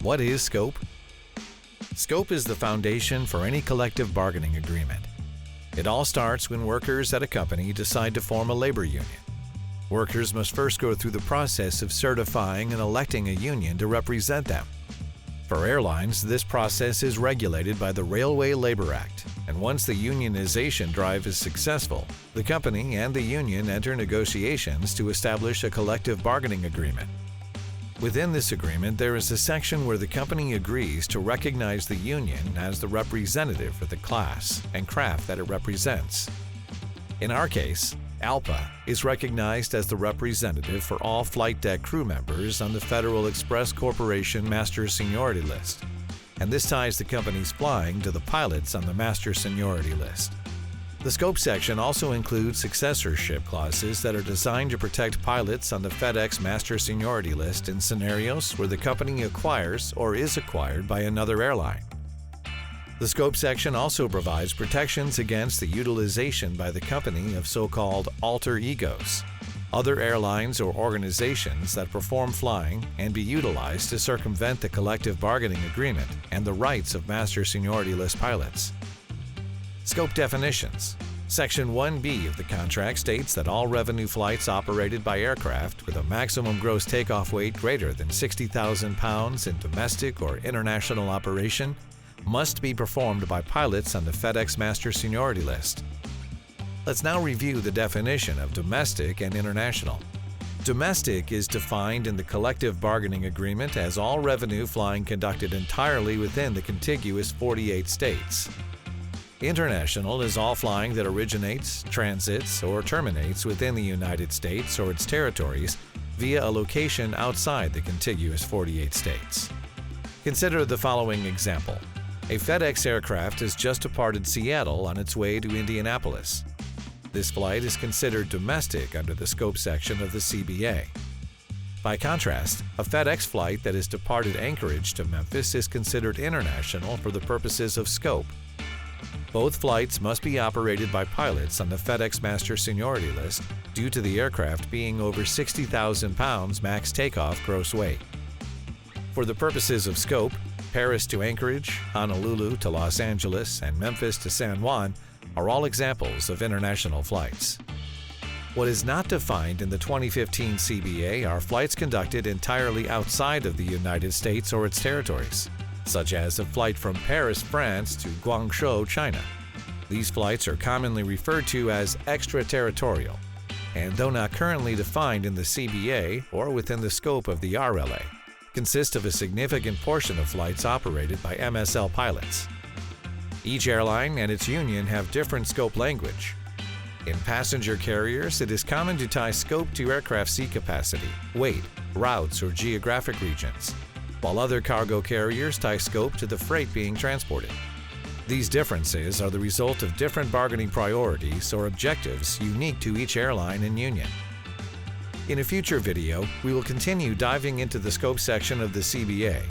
What is scope? Scope is the foundation for any collective bargaining agreement. It all starts when workers at a company decide to form a labor union. Workers must first go through the process of certifying and electing a union to represent them. For airlines, this process is regulated by the Railway Labor Act, and once the unionization drive is successful, the company and the union enter negotiations to establish a collective bargaining agreement. Within this agreement, there is a section where the company agrees to recognize the union as the representative for the class and craft that it represents. In our case, ALPA is recognized as the representative for all flight deck crew members on the Federal Express Corporation Master Seniority List, and this ties the company's flying to the pilots on the Master Seniority List. The scope section also includes successorship clauses that are designed to protect pilots on the FedEx Master Seniority List in scenarios where the company acquires or is acquired by another airline. The scope section also provides protections against the utilization by the company of so-called alter egos, other airlines or organizations that perform flying and be utilized to circumvent the collective bargaining agreement and the rights of Master Seniority List pilots. Scope definitions. Section 1B of the contract states that all revenue flights operated by aircraft with a maximum gross takeoff weight greater than 60,000 pounds in domestic or international operation must be performed by pilots on the FedEx Master Seniority List. Let's now review the definition of domestic and international. Domestic is defined in the collective bargaining agreement as all revenue flying conducted entirely within the contiguous 48 states. International is all flying that originates, transits, or terminates within the United States or its territories via a location outside the contiguous 48 states. Consider the following example. A FedEx aircraft has just departed Seattle on its way to Indianapolis. This flight is considered domestic under the scope section of the CBA. By contrast, a FedEx flight that has departed Anchorage to Memphis is considered international for the purposes of scope. Both flights must be operated by pilots on the FedEx Master Seniority List due to the aircraft being over 60,000 pounds max takeoff gross weight. For the purposes of scope, Paris to Anchorage, Honolulu to Los Angeles, and Memphis to San Juan are all examples of international flights. What is not defined in the 2015 CBA are flights conducted entirely outside of the United States or its territories, such as a flight from Paris, France to Guangzhou, China. These flights are commonly referred to as extraterritorial, and though not currently defined in the CBA or within the scope of the RLA, consist of a significant portion of flights operated by MSL pilots. Each airline and its union have different scope language. In passenger carriers, it is common to tie scope to aircraft seat capacity, weight, routes, or geographic regions, while other cargo carriers tie scope to the freight being transported. These differences are the result of different bargaining priorities or objectives unique to each airline and union. In a future video, we will continue diving into the scope section of the CBA